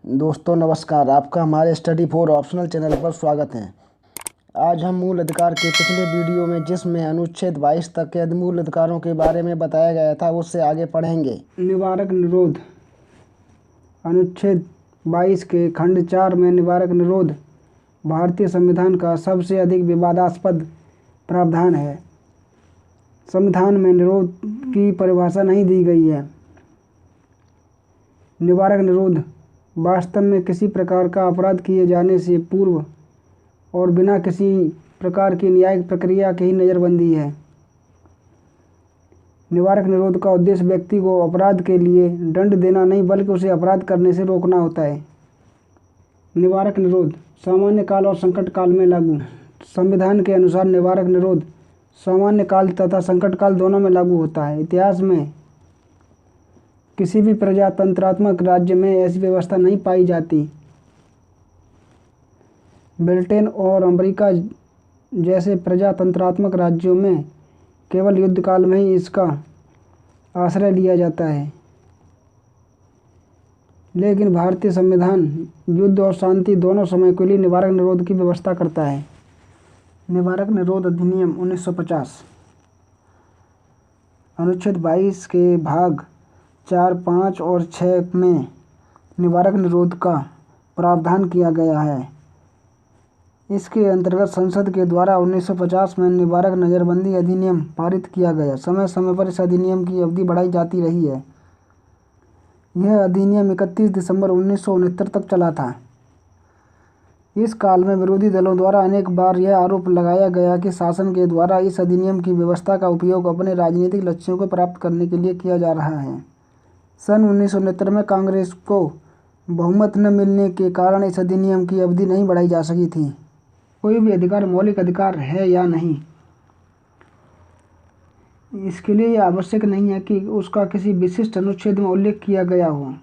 दोस्तों नमस्कार, आपका हमारे स्टडी फॉर ऑप्शनल चैनल पर स्वागत है। आज हम मूल अधिकार के पिछले वीडियो में जिसमें अनुच्छेद 22 तक के मूल अधिकारों के बारे में बताया गया था उससे आगे पढ़ेंगे। निवारक निरोध। अनुच्छेद 22 के खंड 4 में निवारक निरोध भारतीय संविधान का सबसे अधिक विवादास्पद प्रावधान है। संविधान में निरोध की परिभाषा नहीं दी गई है। निवारक निरोध वास्तव में किसी प्रकार का अपराध किए जाने से पूर्व और बिना किसी प्रकार की न्यायिक प्रक्रिया की ही नज़रबंदी है। निवारक निरोध का उद्देश्य व्यक्ति को अपराध के लिए दंड देना नहीं बल्कि उसे अपराध करने से रोकना होता है। निवारक निरोध सामान्य काल और संकट काल में लागू। संविधान के अनुसार निवारक निरोध सामान्य काल तथा संकट काल दोनों में लागू होता है। इतिहास में किसी भी प्रजातंत्रात्मक राज्य में ऐसी व्यवस्था नहीं पाई जाती। ब्रिटेन और अमेरिका जैसे प्रजातंत्रात्मक राज्यों में केवल युद्ध काल में ही इसका आश्रय लिया जाता है, लेकिन भारतीय संविधान युद्ध और शांति दोनों समय के लिए निवारक निरोध की व्यवस्था करता है। निवारक निरोध अधिनियम 1950 अनुच्छेद 22 के भाग 4, 5 और 6 में निवारक निरोध का प्रावधान किया गया है। इसके अंतर्गत संसद के द्वारा 1950 में निवारक नज़रबंदी अधिनियम पारित किया गया। समय समय पर इस अधिनियम की अवधि बढ़ाई जाती रही है। यह अधिनियम 31 दिसंबर 1969 तक चला था। इस काल में विरोधी दलों द्वारा अनेक बार यह आरोप लगाया गया कि शासन के द्वारा इस अधिनियम की व्यवस्था का उपयोग अपने राजनीतिक लक्ष्यों को प्राप्त करने के लिए किया जा रहा है। सन 1969 में कांग्रेस को बहुमत न मिलने के कारण इस अधिनियम की अवधि नहीं बढ़ाई जा सकी थी। कोई भी अधिकार मौलिक अधिकार है या नहीं, इसके लिए यह आवश्यक नहीं है कि उसका किसी विशिष्ट अनुच्छेद में उल्लेख किया गया हो।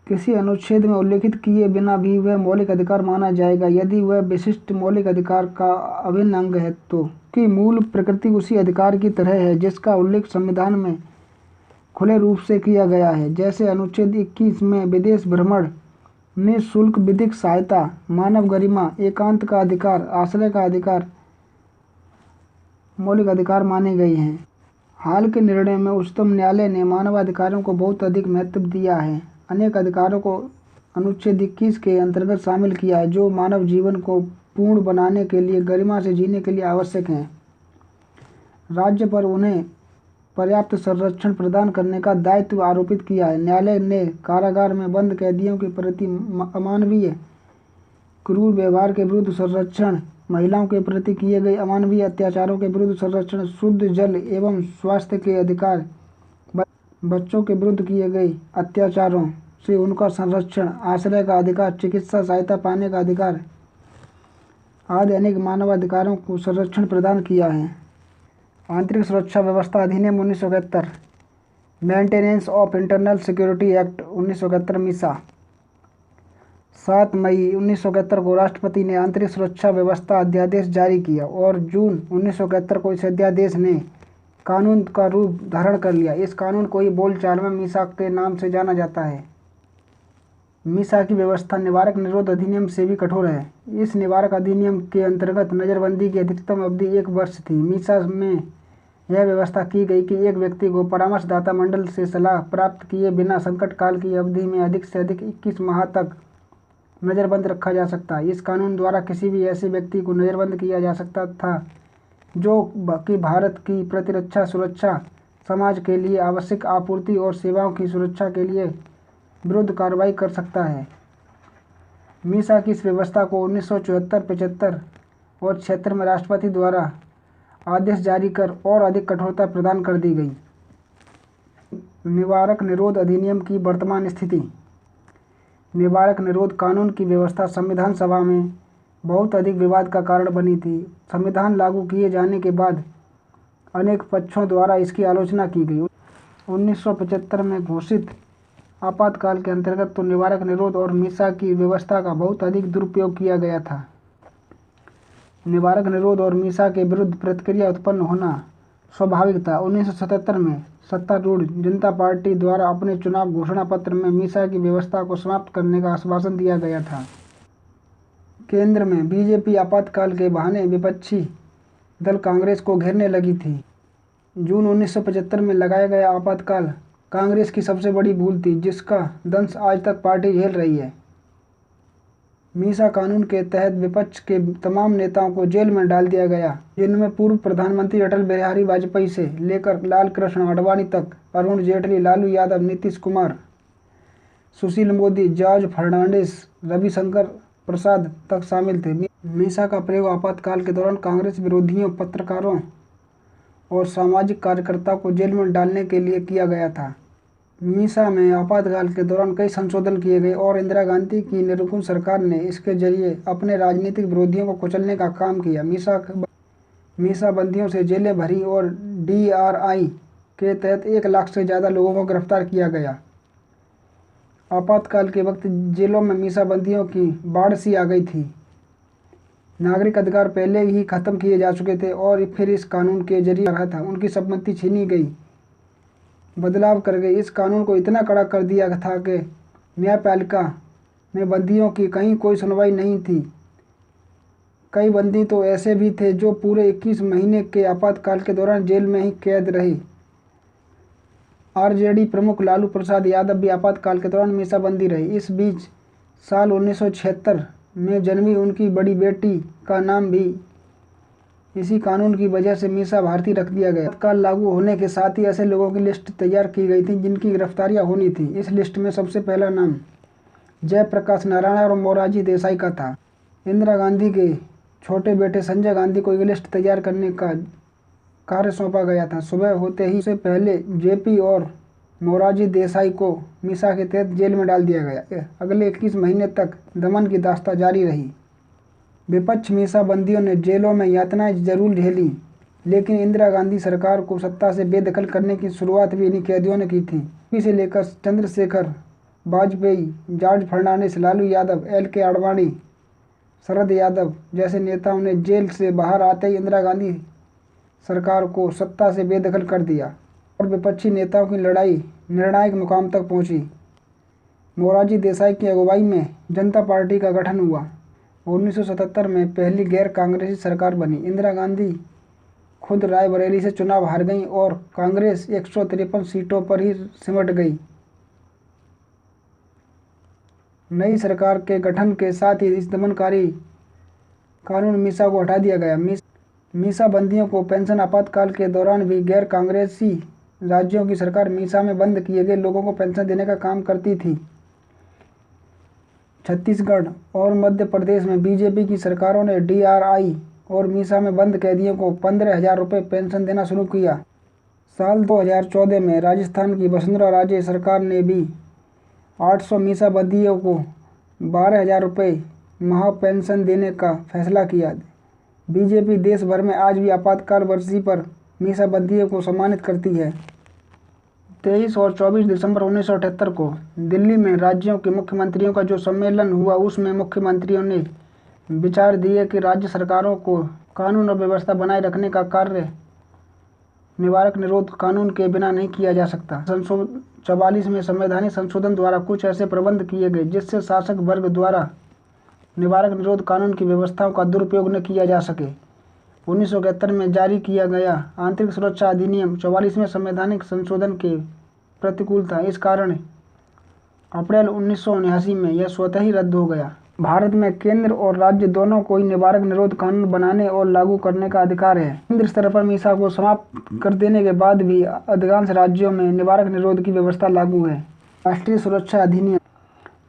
किसी अनुच्छेद में उल्लेखित किए बिना भी वह मौलिक अधिकार माना जाएगा यदि वह विशिष्ट मौलिक अधिकार का अभिन्न अंग है तो। कि मूल प्रकृति उसी अधिकार की तरह है जिसका उल्लेख संविधान में खुले रूप से किया गया है। जैसे अनुच्छेद 21 में विदेश भ्रमण, निःशुल्क विधिक सहायता, मानव गरिमा, एकांत का अधिकार, आश्रय का अधिकार मौलिक अधिकार माने गए हैं। हाल के निर्णय में उच्चतम न्यायालय ने मानवाधिकारों को बहुत अधिक महत्व दिया है। अनेक अधिकारों को अनुच्छेद 21 के अंतर्गत शामिल किया है जो मानव जीवन को पूर्ण बनाने के लिए, गरिमा से जीने के लिए आवश्यक हैं। राज्य पर उन्हें पर्याप्त संरक्षण प्रदान करने का दायित्व आरोपित किया है। न्यायालय ने कारागार में बंद कैदियों के प्रति अमानवीय क्रूर व्यवहार के विरुद्ध संरक्षण, महिलाओं के प्रति किए गए अमानवीय अत्याचारों के विरुद्ध संरक्षण, शुद्ध जल एवं स्वास्थ्य के अधिकार, बच्चों के विरुद्ध किए गए अत्याचारों से उनका संरक्षण, आश्रय का अधिकार, चिकित्सा सहायता पाने का अधिकार आदि अनेक मानवाधिकारों को संरक्षण प्रदान किया है। आंतरिक सुरक्षा व्यवस्था अधिनियम 1971, maintenance of internal security act 1971 Misa. 7 मई 1971 को राष्ट्रपति ने आंतरिक सुरक्षा व्यवस्था अध्यादेश जारी किया और जून 1971 को इस अध्यादेश ने कानून का रूप धारण कर लिया। इस कानून को ही बोलचाल में मीसा के नाम से जाना जाता है। मीसा की व्यवस्था निवारक निरोध अधिनियम से भी कठोर है। इस निवारक अधिनियम के अंतर्गत नज़रबंदी की अधिकतम अवधि 1 वर्ष थी। मीसा में यह व्यवस्था की गई कि एक व्यक्ति को परामर्शदाता मंडल से सलाह प्राप्त किए बिना संकट काल की अवधि में अधिक से अधिक 21 माह तक नज़रबंद रखा जा सकता है। इस कानून द्वारा किसी भी ऐसे व्यक्ति को नज़रबंद किया जा सकता था जो कि भारत की प्रतिरक्षा, सुरक्षा, समाज के लिए आवश्यक आपूर्ति और सेवाओं की सुरक्षा के लिए विरुद्ध कार्रवाई कर सकता है। मीसा की इस व्यवस्था को 1974, 75 और 76 में राष्ट्रपति द्वारा आदेश जारी कर और अधिक कठोरता प्रदान कर दी गई। निवारक निरोध अधिनियम की वर्तमान स्थिति। निवारक निरोध कानून की व्यवस्था संविधान सभा में बहुत अधिक विवाद का कारण बनी थी। संविधान लागू किए जाने के बाद अनेक पक्षों द्वारा इसकी आलोचना की गई। 1975 में घोषित आपातकाल के अंतर्गत तो निवारक निरोध और मीसा की व्यवस्था का बहुत अधिक दुरुपयोग किया गया था। निवारक निरोध और मीसा के विरुद्ध प्रतिक्रिया उत्पन्न होना स्वाभाविक था। 1977 में सत्तारूढ़ जनता पार्टी द्वारा अपने चुनाव घोषणा पत्र में मीसा की व्यवस्था को समाप्त करने का आश्वासन दिया गया था। केंद्र में बीजेपी आपातकाल के बहाने विपक्षी दल कांग्रेस को घेरने लगी थी। जून 1975 में लगाया गया आपातकाल कांग्रेस की सबसे बड़ी भूल थी, जिसका दंश आज तक पार्टी झेल रही है। मीसा कानून के तहत विपक्ष के तमाम नेताओं को जेल में डाल दिया गया, जिनमें पूर्व प्रधानमंत्री अटल बिहारी वाजपेयी से लेकर लाल कृष्ण आडवाणी तक, अरुण जेटली, लालू यादव, नीतीश कुमार, सुशील मोदी, जॉर्ज फर्नांडिस, रविशंकर प्रसाद तक शामिल थे। मीसा का प्रयोग आपातकाल के दौरान कांग्रेस विरोधियों, पत्रकारों और सामाजिक कार्यकर्ताओं को जेल में डालने के लिए किया गया था। मीसा में आपातकाल के दौरान कई संशोधन किए गए और इंदिरा गांधी की निरंकुश सरकार ने इसके जरिए अपने राजनीतिक विरोधियों को कुचलने का काम किया। मीसा बंदियों से जेलें भरी और DRI के तहत 1 लाख से ज़्यादा लोगों को गिरफ्तार किया गया। आपातकाल के वक्त जेलों में मीसा बंदियों की बाढ़ सी आ गई थी। नागरिक अधिकार पहले ही खत्म किए जा चुके थे और फिर इस कानून के जरिए रहा था, उनकी संपत्ति छीनी गई, बदलाव कर गई। इस कानून को इतना कड़ा कर दिया था कि न्यायपालिका में बंदियों की कहीं कोई सुनवाई नहीं थी। कई बंदी तो ऐसे भी थे जो पूरे 21 महीने के आपातकाल के दौरान जेल में ही कैद रहे। RJD प्रमुख लालू प्रसाद यादव भी आपातकाल के दौरान मीसा बंदी रहे। इस बीच साल 1976 में जन्मी उनकी बड़ी बेटी का नाम भी इसी कानून की वजह से मीसा भारती रख दिया गया। आपातकाल लागू होने के साथ ही ऐसे लोगों की लिस्ट तैयार की गई थी जिनकी गिरफ्तारियां होनी थी। इस लिस्ट में सबसे पहला नाम जयप्रकाश नारायण और मोरारजी देसाई का था। इंदिरा गांधी के छोटे बेटे संजय गांधी को एक लिस्ट तैयार करने का कार्य सौंपा गया था। सुबह होते ही उससे पहले JP और मोरारजी देसाई को मीसा के तहत जेल में डाल दिया गया। अगले 21 महीने तक दमन की दास्तां जारी रही। विपक्ष मीसा बंदियों ने जेलों में यातनाएं जरूर झेली, लेकिन इंदिरा गांधी सरकार को सत्ता से बेदखल करने की शुरुआत भी इन्हीं कैदियों ने की थी। से लेकर चंद्रशेखर वाजपेयी, जॉर्ज फर्नांडिस, लालू यादव, LK आडवाणी, शरद यादव जैसे नेताओं ने जेल से बाहर आते ही इंदिरा गांधी सरकार को सत्ता से बेदखल कर दिया और विपक्षी नेताओं की लड़ाई निर्णायक मुकाम तक पहुंची। मोरारजी देसाई की अगुवाई में जनता पार्टी का गठन हुआ। 1977 में पहली गैर कांग्रेसी सरकार बनी। इंदिरा गांधी खुद रायबरेली से चुनाव हार गईं और कांग्रेस 153 सीटों पर ही सिमट गई। नई सरकार के गठन के साथ ही इस दमनकारी कानून मीसा को हटा दिया गया। मीसा बंदियों को पेंशन आपातकाल के दौरान भी गैर कांग्रेसी राज्यों की सरकार मीसा में बंद किए गए लोगों को पेंशन देने का काम करती थी। छत्तीसगढ़ और मध्य प्रदेश में बीजेपी की सरकारों ने DRI और मीसा में बंद कैदियों को 15,000 रुपये पेंशन देना शुरू किया। साल 2014 में राजस्थान की वसुंधरा राजे सरकार ने भी 800 मीसा बंदियों को 12,000 रुपये माह पेंशन देने का फैसला किया। बीजेपी देश भर में आज भी आपातकाल वर्षी पर मीसा बंदियों को सम्मानित करती है। 23 और 24 दिसंबर 1978 को दिल्ली में राज्यों के मुख्यमंत्रियों का जो सम्मेलन हुआ, उसमें मुख्यमंत्रियों ने विचार दिए कि राज्य सरकारों को कानून और व्यवस्था बनाए रखने का कार्य निवारक निरोध कानून के बिना नहीं किया जा सकता। 44 में संवैधानिक संशोधन द्वारा कुछ ऐसे प्रबंध किए गए जिससे शासक वर्ग द्वारा निवारक निरोध कानून की व्यवस्थाओं का दुरुपयोग न किया जा सके। 1971 में जारी किया गया आंतरिक सुरक्षा अधिनियम 44वें संवैधानिक संशोधन के प्रतिकूल था। इस कारण अप्रैल 1979 में यह स्वतः ही रद्द हो गया। भारत में केंद्र और राज्य दोनों को ही निवारक निरोध कानून बनाने और लागू करने का अधिकार है। केंद्र स्तर पर मीसा को समाप्त कर देने के बाद भी अधिकांश राज्यों में निवारक निरोध की व्यवस्था लागू है। राष्ट्रीय सुरक्षा अधिनियम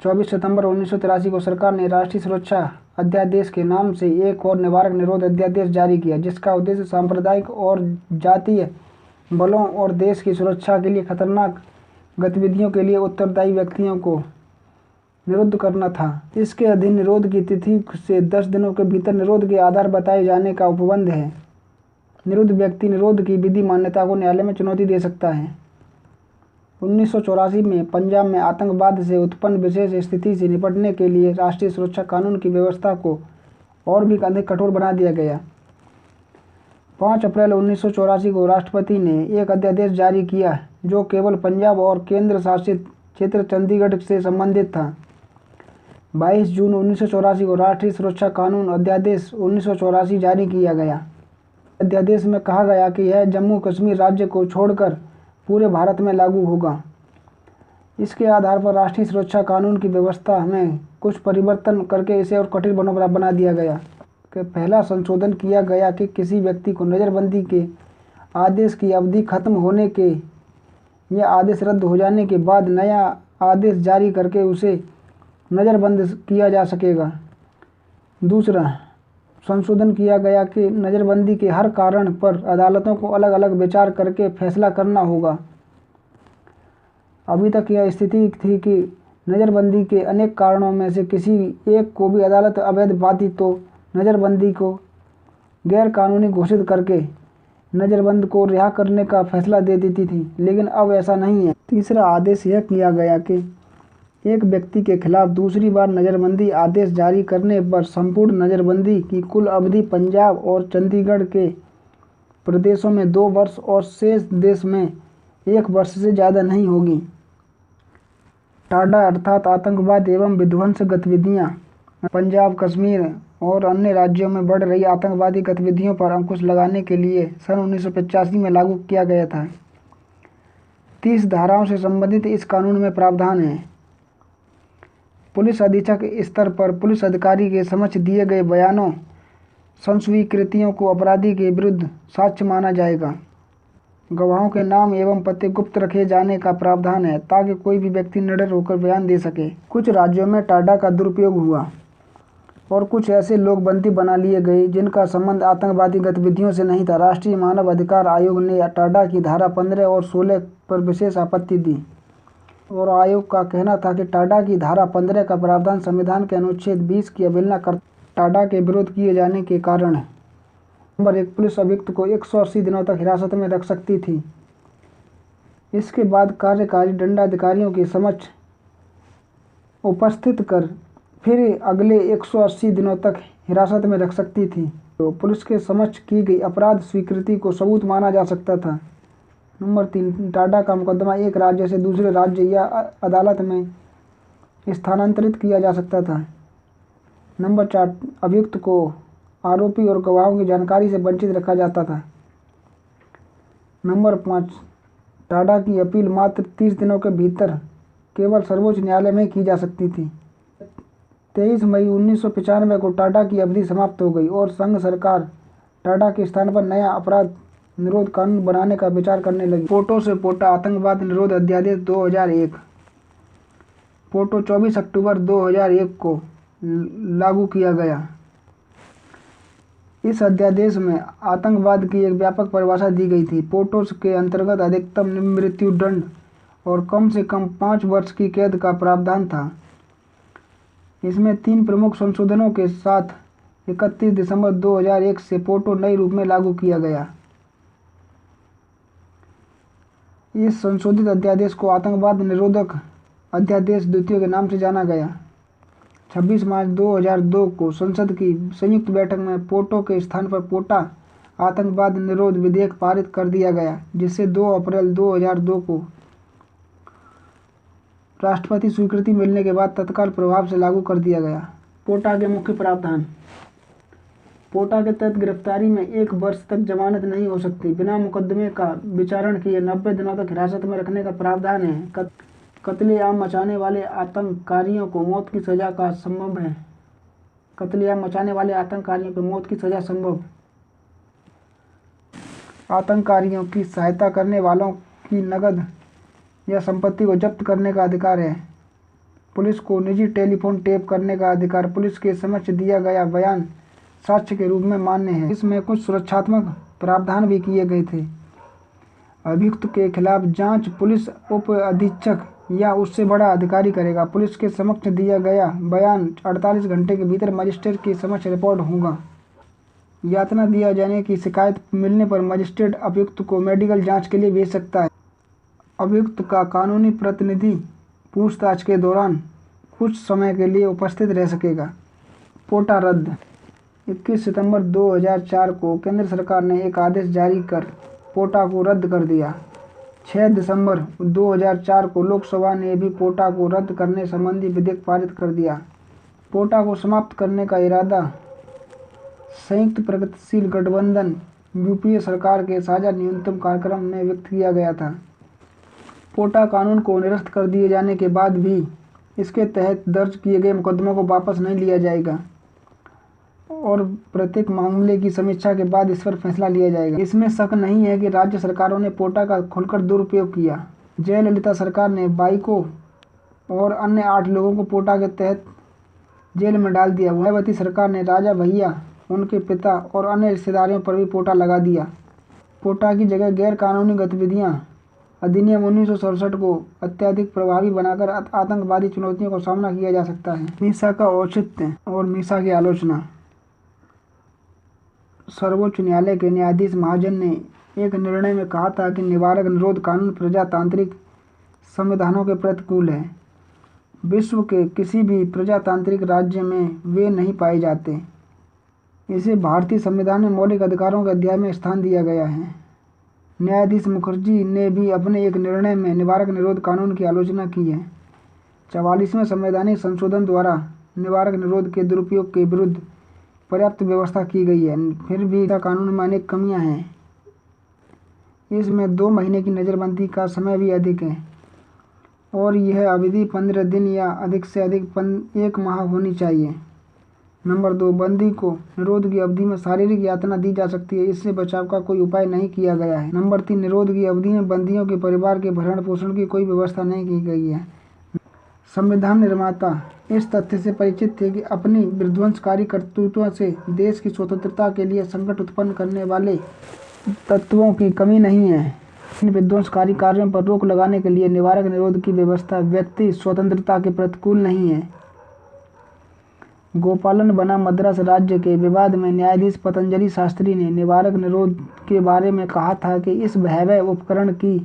24 सितंबर 1983 को सरकार ने राष्ट्रीय सुरक्षा अध्यादेश के नाम से एक और निवारक निरोध अध्यादेश जारी किया, जिसका उद्देश्य सांप्रदायिक और जातीय बलों और देश की सुरक्षा के लिए खतरनाक गतिविधियों के लिए उत्तरदायी व्यक्तियों को निरुद्ध करना था। इसके अधीन निरोध की तिथि से 10 दिनों के भीतर निरोध के आधार बताए जाने का उपबंध है। निरुद्ध व्यक्ति निरोध की विधि मान्यता को न्यायालय में चुनौती दे सकता है। 1984 में पंजाब में आतंकवाद से उत्पन्न विशेष स्थिति से निपटने के लिए राष्ट्रीय सुरक्षा कानून की व्यवस्था को और भी अधिक कठोर बना दिया गया। 5 अप्रैल 1984 को राष्ट्रपति ने एक अध्यादेश जारी किया जो केवल पंजाब और केंद्र शासित क्षेत्र चंडीगढ़ से संबंधित था। 22 जून 1984 को राष्ट्रीय सुरक्षा कानून अध्यादेश 1984 जारी किया गया। अध्यादेश में कहा गया कि यह जम्मू कश्मीर राज्य को छोड़कर पूरे भारत में लागू होगा। इसके आधार पर राष्ट्रीय सुरक्षा कानून की व्यवस्था में कुछ परिवर्तन करके इसे और कठिन बना दिया गया। कि पहला संशोधन किया गया कि किसी व्यक्ति को नज़रबंदी के आदेश की अवधि खत्म होने के या आदेश रद्द हो जाने के बाद नया आदेश जारी करके उसे नज़रबंद किया जा सकेगा। दूसरा संशोधन किया गया कि नज़रबंदी के हर कारण पर अदालतों को अलग अलग विचार करके फैसला करना होगा। अभी तक यह स्थिति थी कि नज़रबंदी के अनेक कारणों में से किसी एक को भी अदालत अवैध पाती तो नज़रबंदी को गैर कानूनी घोषित करके नज़रबंद को रिहा करने का फैसला दे देती थी, लेकिन अब ऐसा नहीं है। तीसरा आदेश यह किया गया कि एक व्यक्ति के खिलाफ दूसरी बार नज़रबंदी आदेश जारी करने पर संपूर्ण नज़रबंदी की कुल अवधि पंजाब और चंडीगढ़ के प्रदेशों में 2 वर्ष और शेष देश में 1 वर्ष से ज़्यादा नहीं होगी। टाडा अर्थात आतंकवाद एवं विध्वंस गतिविधियाँ पंजाब, कश्मीर और अन्य राज्यों में बढ़ रही आतंकवादी गतिविधियों पर अंकुश लगाने के लिए सन 1985 में लागू किया गया था। 30 धाराओं से संबंधित इस कानून में प्रावधान है। पुलिस अधीक्षक स्तर पर पुलिस अधिकारी के समक्ष दिए गए बयानों, संस्वीकृतियों को अपराधी के विरुद्ध साक्ष्य माना जाएगा। गवाहों के नाम एवं पते गुप्त रखे जाने का प्रावधान है ताकि कोई भी व्यक्ति निडर होकर बयान दे सके। कुछ राज्यों में टाडा का दुरुपयोग हुआ और कुछ ऐसे लोग बंदी बना लिए गए जिनका संबंध आतंकवादी गतिविधियों से नहीं था। राष्ट्रीय मानव अधिकार आयोग ने टाडा की धारा 15 और 16 पर विशेष आपत्ति दी और आयोग का कहना था कि टाडा की धारा 15 का प्रावधान संविधान के अनुच्छेद 20 की अवहेलना कर टाडा के विरोध किए जाने के कारण है। नंबर 1, पुलिस अभियुक्त को 180 दिनों तक हिरासत में रख सकती थी। इसके बाद कार्यकारी दंडाधिकारियों के समक्ष उपस्थित कर फिर अगले 180 दिनों तक हिरासत में रख सकती थी। तो पुलिस के समक्ष की गई अपराध स्वीकृति को सबूत माना जा सकता था। नंबर 3, टाडा का मुकदमा एक राज्य से दूसरे राज्य या अदालत में स्थानांतरित किया जा सकता था। नंबर 4, अभियुक्त को आरोपी और गवाहों की जानकारी से वंचित रखा जाता था। नंबर 5, टाडा की अपील मात्र 30 दिनों के भीतर केवल सर्वोच्च न्यायालय में की जा सकती थी। 23 मई 1995 को टाडा की अवधि समाप्त हो गई और संघ सरकार टाडा के स्थान पर नया अपराध निरोध कानून बनाने का विचार करने लगी। पोटो से पोटा आतंकवाद निरोध अध्यादेश 2001 पोटो 24 अक्टूबर 2001 को लागू किया गया। इस अध्यादेश में आतंकवाद की एक व्यापक परिभाषा दी गई थी। पोटो के अंतर्गत अधिकतम मृत्यु दंड और कम से कम 5 वर्ष की कैद का प्रावधान था। इसमें 3 प्रमुख संशोधनों के साथ 31 दिसंबर 2001 से पोटो नए रूप में लागू किया गया। इस संशोधित अध्यादेश को आतंकवाद निरोधक अध्यादेश द्वितीय के नाम से जाना गया। 26 मार्च 2002 को संसद की संयुक्त बैठक में पोटो के स्थान पर पोटा आतंकवाद निरोध विधेयक पारित कर दिया गया, जिसे 2 अप्रैल 2002 को राष्ट्रपति स्वीकृति मिलने के बाद तत्काल प्रभाव से लागू कर दिया गया। पोटा के मुख्य प्रावधान। पोटा के तहत गिरफ्तारी में 1 वर्ष तक जमानत नहीं हो सकती। बिना मुकदमे का विचारण किए 90 दिनों तक हिरासत में रखने का प्रावधान है। कत्लेआम मचाने वाले आतंककारियों को मौत की सजा का संभव है। कत्लेआम मचाने वाले आतंककारियों को मौत की सजा संभव। आतंककारियों की सहायता करने वालों की नकद या संपत्ति को जब्त करने का अधिकार है। पुलिस को निजी टेलीफोन टेप करने का अधिकार पुलिस के समक्ष दिया गया बयान साक्ष्य के रूप में मान्य है। इसमें कुछ सुरक्षात्मक प्रावधान भी किए गए थे। अभियुक्त के खिलाफ जांच पुलिस उप अधीक्षक या उससे बड़ा अधिकारी करेगा। पुलिस के समक्ष दिया गया बयान 48 घंटे के भीतर मजिस्ट्रेट के समक्ष रिकॉर्ड होगा। यातना दिया जाने की शिकायत मिलने पर मजिस्ट्रेट अभियुक्त को मेडिकल जांच के लिए भेज सकता है। अभियुक्त का कानूनी प्रतिनिधि पूछताछ के दौरान कुछ समय के लिए उपस्थित रह सकेगा। पोटा रद्द। 21 सितंबर 2004 को केंद्र सरकार ने एक आदेश जारी कर पोटा को रद्द कर दिया। 6 दिसंबर 2004 को लोकसभा ने भी पोटा को रद्द करने संबंधी विधेयक पारित कर दिया। पोटा को समाप्त करने का इरादा संयुक्त प्रगतिशील गठबंधन यूपीए सरकार के साझा न्यूनतम कार्यक्रम में व्यक्त किया गया था। पोटा कानून को निरस्त कर दिए जाने के बाद भी इसके तहत दर्ज किए गए मुकदमों को वापस नहीं लिया जाएगा और प्रत्येक मामले की समीक्षा के बाद इस पर फैसला लिया जाएगा। इसमें शक नहीं है कि राज्य सरकारों ने पोटा का खुलकर दुरुपयोग किया। जयललिता सरकार ने बाइको और अन्य 8 लोगों को पोटा के तहत जेल में डाल दिया। मायावती सरकार ने राजा भैया, उनके पिता और अन्य रिश्तेदारों पर भी पोटा लगा दिया। पोटा की जगह गैर कानूनी गतिविधियां अधिनियम 1967 को अत्यधिक प्रभावी बनाकर आतंकवादी चुनौतियों का सामना किया जा सकता है। मीसा का औचित्य और मीसा की आलोचना। सर्वोच्च न्यायालय के न्यायाधीश महाजन ने एक निर्णय में कहा था कि निवारक निरोध कानून प्रजातांत्रिक संविधानों के प्रतिकूल है। विश्व के किसी भी प्रजातांत्रिक राज्य में वे नहीं पाए जाते। इसे भारतीय संविधान में मौलिक अधिकारों के अध्याय में स्थान दिया गया है। न्यायाधीश मुखर्जी ने भी अपने एक निर्णय में निवारक निरोध कानून की आलोचना की है। 44वें संवैधानिक संशोधन द्वारा निवारक निरोध के दुरुपयोग के विरुद्ध पर्याप्त व्यवस्था की गई है, फिर भी कानून में अनेक कमियां हैं। इसमें 2 महीने की नज़रबंदी का समय भी अधिक है और यह अवधि 15 दिन या अधिक से अधिक 1 माह होनी चाहिए। नंबर 2, बंदी को निरोध की अवधि में शारीरिक यातना दी जा सकती है। इससे बचाव का कोई उपाय नहीं किया गया है। नंबर 3, निरोध की अवधि में बंदियों के परिवार के भरण पोषण की कोई व्यवस्था नहीं की गई है। संविधान निर्माता इस तथ्य से परिचित थे कि अपनी विध्वंसकारी करतूतों से देश की स्वतंत्रता के लिए संकट उत्पन्न करने वाले तत्वों की कमी नहीं है। इन विध्वंसकारी कार्यों पर रोक लगाने के लिए निवारक निरोध की व्यवस्था व्यक्ति स्वतंत्रता के प्रतिकूल नहीं है। गोपालन बनाम मद्रास राज्य के विवाद में न्यायाधीश पतंजलि शास्त्री ने निवारक निरोध के बारे में कहा था कि इस भयावह उपकरण की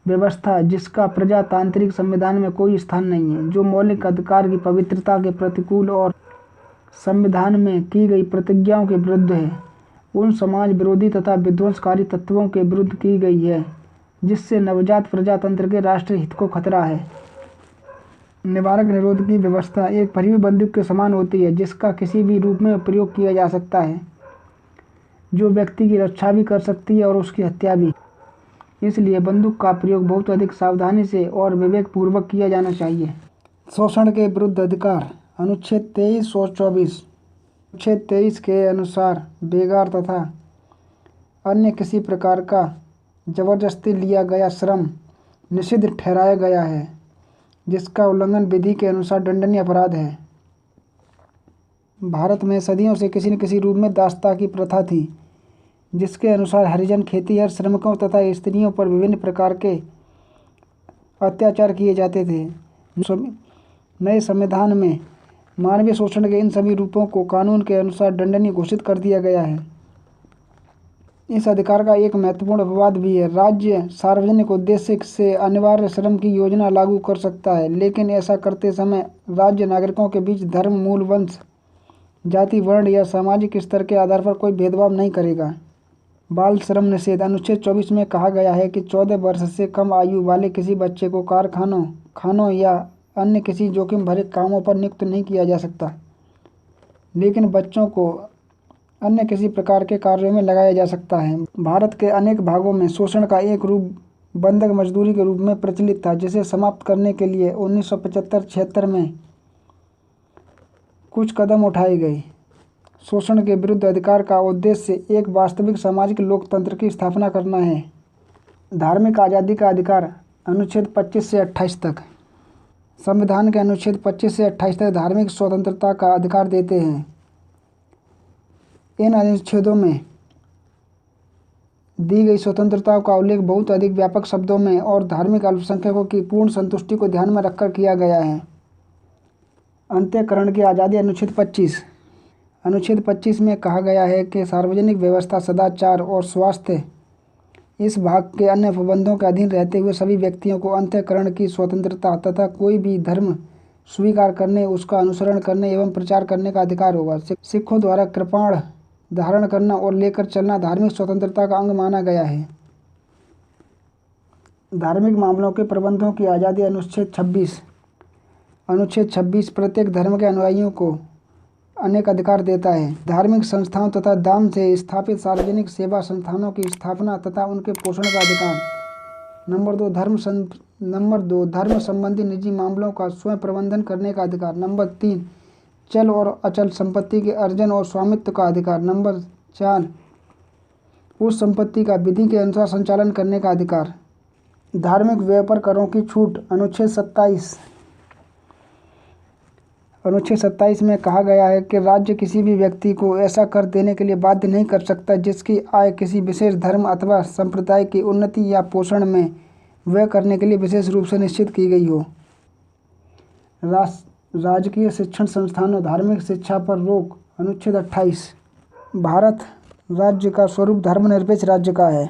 व्यवस्था जिसका प्रजातांत्रिक संविधान में कोई स्थान नहीं है, जो मौलिक अधिकार की पवित्रता के प्रतिकूल और संविधान में की गई प्रतिज्ञाओं के विरुद्ध है, उन समाज विरोधी तथा विध्वंसकारी तत्वों के विरुद्ध की गई है जिससे नवजात प्रजातंत्र के राष्ट्रीय हित को खतरा है। निवारक निरोध की व्यवस्था एक भरी हुई बंदूक के समान होती है जिसका किसी भी रूप में प्रयोग किया जा सकता है, जो व्यक्ति की रक्षा भी कर सकती है और उसकी हत्या भी। इसलिए बंदूक का प्रयोग बहुत अधिक सावधानी से और विवेकपूर्वक किया जाना चाहिए। शोषण के विरुद्ध अधिकार। अनुच्छेद 23 और 24। अनुच्छेद 23 के अनुसार बेगार तथा अन्य किसी प्रकार का जबरदस्ती लिया गया श्रम निषिद्ध ठहराया गया है, जिसका उल्लंघन विधि के अनुसार दंडनीय अपराध है। भारत में सदियों से किसी न किसी रूप में दासता की प्रथा थी, जिसके अनुसार हरिजन खेतीहर श्रमिकों तथा स्त्रियों पर विभिन्न प्रकार के अत्याचार किए जाते थे। नए संविधान में मानवीय शोषण के इन सभी रूपों को कानून के अनुसार दंडनीय घोषित कर दिया गया है। इस अधिकार का एक महत्वपूर्ण अपवाद भी है। राज्य सार्वजनिक उद्देश्य से अनिवार्य श्रम की योजना लागू कर सकता है, लेकिन ऐसा करते समय राज्य नागरिकों के बीच धर्म, मूल, वंश, जाति, वर्ण या सामाजिक स्तर के आधार पर कोई भेदभाव नहीं करेगा। बाल श्रम निषेध। अनुच्छेद 24 में कहा गया है कि 14 वर्ष से कम आयु वाले किसी बच्चे को कारखानों, खानों या अन्य किसी जोखिम भरे कामों पर नियुक्त नहीं किया जा सकता, लेकिन बच्चों को अन्य किसी प्रकार के कार्यों में लगाया जा सकता है। भारत के अनेक भागों में शोषण का एक रूप बंधक मजदूरी के रूप में प्रचलित था, जिसे समाप्त करने के लिए 1975-76 में कुछ कदम उठाए गए। शोषण के विरुद्ध अधिकार का उद्देश्य एक वास्तविक सामाजिक लोकतंत्र की स्थापना करना है। धार्मिक आज़ादी का अधिकार। अनुच्छेद 25 से 28 तक। संविधान के अनुच्छेद 25 से 28 तक धार्मिक स्वतंत्रता का अधिकार देते हैं। इन अनुच्छेदों में दी गई स्वतंत्रताओं का उल्लेख बहुत अधिक व्यापक शब्दों में और धार्मिक अल्पसंख्यकों की पूर्ण संतुष्टि को ध्यान में रखकर किया गया है। अंतःकरण की आज़ादी। अनुच्छेद 25। अनुच्छेद 25 में कहा गया है कि सार्वजनिक व्यवस्था, सदाचार और स्वास्थ्य इस भाग के अन्य प्रबंधों के अधीन रहते हुए सभी व्यक्तियों को अंतःकरण की स्वतंत्रता तथा कोई भी धर्म, स्वीकार करने, उसका अनुसरण करने एवं प्रचार करने का अधिकार होगा। सिखों द्वारा कृपाण धारण करना और लेकर चलना धार्मिक स्वतंत्रता का अंग माना गया है। धार्मिक मामलों के प्रबंधों की आज़ादी। अनुच्छेद 26। अनुच्छेद 26 प्रत्येक धर्म के अनुयायियों को अनेक अधिकार देता है। धार्मिक संस्थाओं तथा दान से स्थापित सार्वजनिक सेवा संस्थानों की स्थापना तथा उनके पोषण का अधिकार। नंबर 2 धर्म संबंधी निजी मामलों का स्वयं प्रबंधन करने का अधिकार। नंबर 3 चल और अचल संपत्ति के अर्जन और स्वामित्व का अधिकार। नंबर 4 उस संपत्ति का विधि के अनुसार संचालन करने का अधिकार। धार्मिक व्यय पर करों की छूट। अनुच्छेद 27 में कहा गया है कि राज्य किसी भी व्यक्ति को ऐसा कर देने के लिए बाध्य नहीं कर सकता जिसकी आय किसी विशेष धर्म अथवा संप्रदाय की उन्नति या पोषण में व्यय करने के लिए विशेष रूप से निश्चित की गई हो। राजकीय शिक्षण संस्थानों। धार्मिक शिक्षा पर रोक। अनुच्छेद 28 भारत राज्य का स्वरूप धर्मनिरपेक्ष राज्य का है।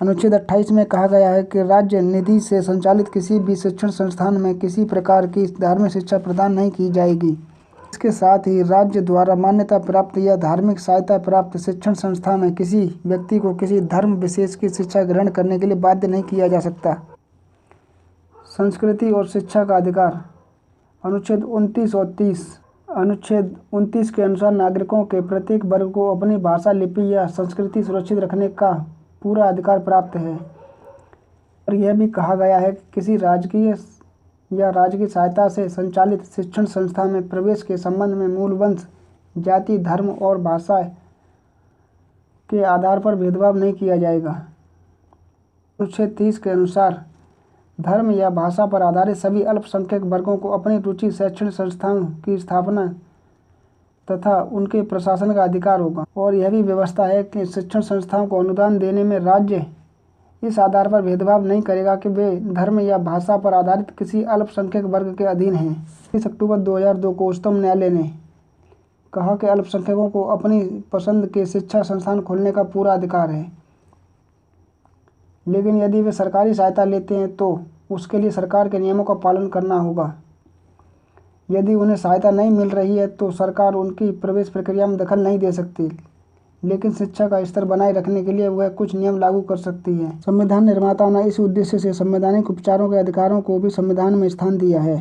अनुच्छेद 28 में कहा गया है कि राज्य निधि से संचालित किसी भी शिक्षण संस्थान में किसी प्रकार की धार्मिक शिक्षा प्रदान नहीं की जाएगी। इसके साथ ही राज्य द्वारा मान्यता प्राप्त या धार्मिक सहायता प्राप्त शिक्षण संस्था में किसी व्यक्ति को किसी धर्म विशेष की शिक्षा ग्रहण करने के लिए बाध्य नहीं किया जा सकता। संस्कृति और शिक्षा का अधिकार। अनुच्छेद 29 और 30। अनुच्छेद 29 के अनुसार नागरिकों के प्रत्येक वर्ग को अपनी भाषा, लिपि या संस्कृति सुरक्षित रखने का पूरा अधिकार प्राप्त है। और यह भी कहा गया है कि किसी राजकीय या राजकीय सहायता से संचालित शिक्षण संस्था में प्रवेश के संबंध में मूल वंश, जाति, धर्म और भाषा के आधार पर भेदभाव नहीं किया जाएगा। अनुच्छेद 30 के अनुसार धर्म या भाषा पर आधारित सभी अल्पसंख्यक वर्गों को अपनी रुचि शैक्षणिक संस्थाओं की स्थापना तथा उनके प्रशासन का अधिकार होगा। और यह भी व्यवस्था है कि शिक्षण संस्थाओं को अनुदान देने में राज्य इस आधार पर भेदभाव नहीं करेगा कि वे धर्म या भाषा पर आधारित किसी अल्पसंख्यक वर्ग के अधीन हैं। 30 अक्टूबर 2002 को उच्चतम न्यायालय ने कहा कि अल्पसंख्यकों को अपनी पसंद के शिक्षा संस्थान खोलने का पूरा अधिकार है, लेकिन यदि वे सरकारी सहायता लेते हैं तो उसके लिए सरकार के नियमों का पालन करना होगा। यदि उन्हें सहायता नहीं मिल रही है तो सरकार उनकी प्रवेश प्रक्रिया में दखल नहीं दे सकती, लेकिन शिक्षा का स्तर बनाए रखने के लिए वह कुछ नियम लागू कर सकती है। संविधान निर्माताओं ने इस उद्देश्य से संवैधानिक उपचारों के अधिकारों को भी संविधान में स्थान दिया है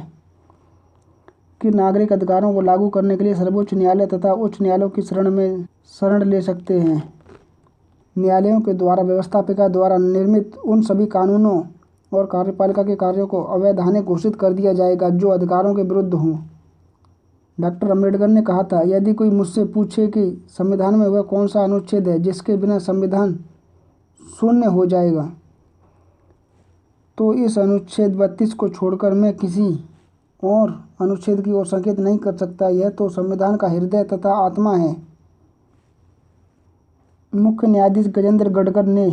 कि नागरिक अधिकारों को लागू करने के लिए सर्वोच्च न्यायालय तथा उच्च न्यायालयों की शरण ले सकते हैं। न्यायालयों के द्वारा व्यवस्थापिका द्वारा निर्मित उन सभी कानूनों और कार्यपालिका के कार्यों को अवैधानिक घोषित कर दिया जाएगा जो अधिकारों के विरुद्ध हों। डॉक्टर अम्बेडकर ने कहा था, यदि कोई मुझसे पूछे कि संविधान में वह कौन सा अनुच्छेद है जिसके बिना संविधान शून्य हो जाएगा, तो इस अनुच्छेद 32 को छोड़कर मैं किसी और अनुच्छेद की ओर संकेत नहीं कर सकता। यह तो संविधान का हृदय तथा आत्मा है। मुख्य न्यायाधीश गजेंद्र गडकर ने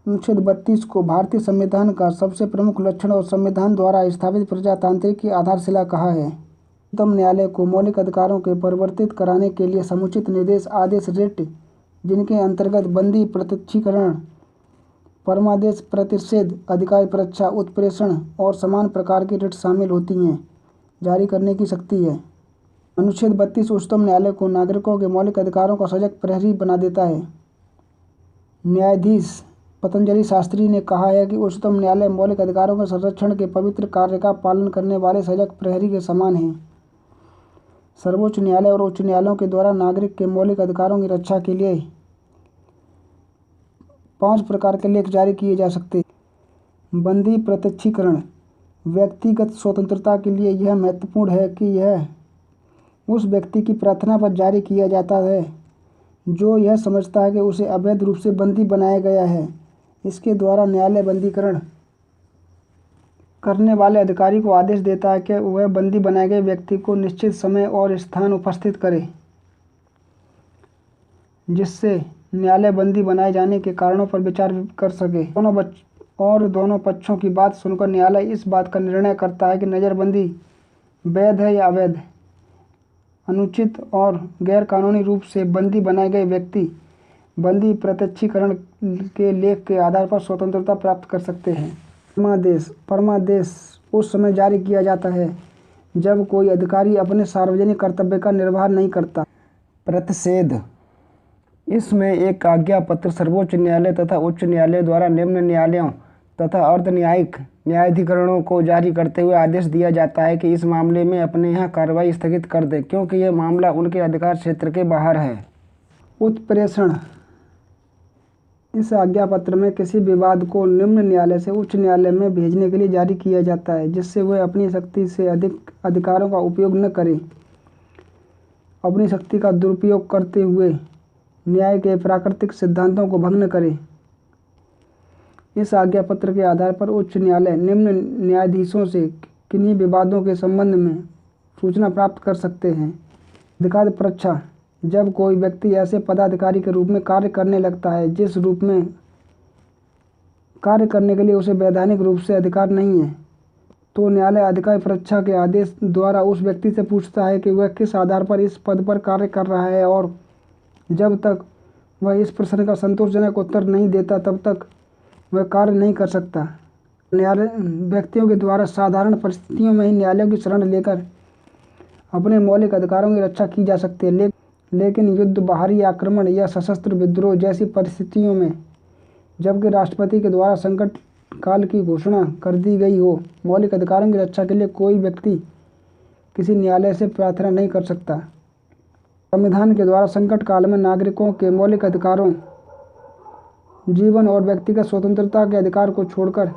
अनुच्छेद 32 को भारतीय संविधान का सबसे प्रमुख लक्षण और संविधान द्वारा स्थापित प्रजातांत्रिक की आधारशिला कहा है। उच्चतम न्यायालय को मौलिक अधिकारों के परिवर्तित कराने के लिए समुचित निर्देश आदेश रिट, जिनके अंतर्गत बंदी, प्रत्यक्षीकरण, परमादेश, प्रतिषेध, अधिकार परीक्षा, उत्प्रेषण और समान प्रकार की रिट शामिल होती हैं, जारी करने की शक्ति है। अनुच्छेद 32 उच्चतम न्यायालय को नागरिकों के मौलिक अधिकारों का सजग प्रहरी बना देता है। न्यायाधीश पतंजलि शास्त्री ने कहा है कि उच्चतम न्यायालय मौलिक अधिकारों के संरक्षण के पवित्र कार्य का पालन करने वाले सजग प्रहरी के समान है। सर्वोच्च न्यायालय और उच्च न्यायालयों के द्वारा नागरिक के मौलिक अधिकारों की रक्षा के लिए 5 प्रकार के लेख जारी किए जा सकते हैं। बंदी प्रत्यक्षीकरण। व्यक्तिगत स्वतंत्रता के लिए यह महत्वपूर्ण है कि यह उस व्यक्ति की प्रार्थना पर जारी किया जाता है जो यह समझता है कि उसे अवैध रूप से बंदी बनाया गया है। इसके द्वारा न्यायालय बंदीकरण करने वाले अधिकारी को आदेश देता है कि वह बंदी बनाए गए व्यक्ति को निश्चित समय और स्थान उपस्थित करे, जिससे न्यायालय बंदी बनाए जाने के कारणों पर विचार कर सके। दोनों पक्षों की बात सुनकर न्यायालय इस बात का निर्णय करता है कि नज़रबंदी वैध है या अवैध। अनुचित और गैरकानूनी रूप से बंदी बनाए गए व्यक्ति बंदी प्रत्यक्षीकरण के लेख के आधार पर स्वतंत्रता प्राप्त कर सकते हैं। परमादेश उस समय जारी किया जाता है जब कोई अधिकारी अपने सार्वजनिक कर्तव्य का निर्वाह नहीं करता। प्रतिषेध। इसमें एक आज्ञा पत्र सर्वोच्च न्यायालय तथा उच्च न्यायालय द्वारा निम्न न्यायालयों तथा अर्ध न्यायिक न्यायाधिकरणों को जारी करते हुए आदेश दिया जाता है कि इस मामले में अपने यहाँ कार्रवाई स्थगित कर दें, क्योंकि यह मामला उनके अधिकार क्षेत्र के बाहर है। उत्प्रेषण। इस आज्ञा पत्र में किसी विवाद को निम्न न्यायालय से उच्च न्यायालय में भेजने के लिए जारी किया जाता है, जिससे वह अपनी शक्ति से अधिक अधिकारों का उपयोग न करे, अपनी शक्ति का दुरुपयोग करते हुए न्याय के प्राकृतिक सिद्धांतों को भंग न करे। इस आज्ञा पत्र के आधार पर उच्च न्यायालय निम्न न्यायाधीशों से किन्हीं विवादों के संबंध में सूचना प्राप्त कर सकते हैं। अधिकार परीक्षा। जब कोई व्यक्ति ऐसे पदाधिकारी के रूप में कार्य करने लगता है जिस रूप में कार्य करने के लिए उसे वैधानिक रूप से अधिकार नहीं है, तो न्यायालय अधिकार परीक्षा के आदेश द्वारा उस व्यक्ति से पूछता है कि वह किस आधार पर इस पद पर कार्य कर रहा है, और जब तक वह इस प्रश्न का संतोषजनक उत्तर नहीं देता तब तक वह कार्य नहीं कर सकता। न्यायालय व्यक्तियों के द्वारा साधारण परिस्थितियों में ही न्यायालयों की शरण लेकर अपने मौलिक अधिकारों की रक्षा की जा सकती है, लेकिन युद्ध, बाहरी आक्रमण या सशस्त्र विद्रोह जैसी परिस्थितियों में, जबकि राष्ट्रपति के द्वारा संकट काल की घोषणा कर दी गई हो, मौलिक अधिकारों की रक्षा के लिए कोई व्यक्ति किसी न्यायालय से प्रार्थना नहीं कर सकता। संविधान के द्वारा संकट काल में नागरिकों के मौलिक अधिकारों, जीवन और व्यक्तिगत स्वतंत्रता के अधिकार को छोड़कर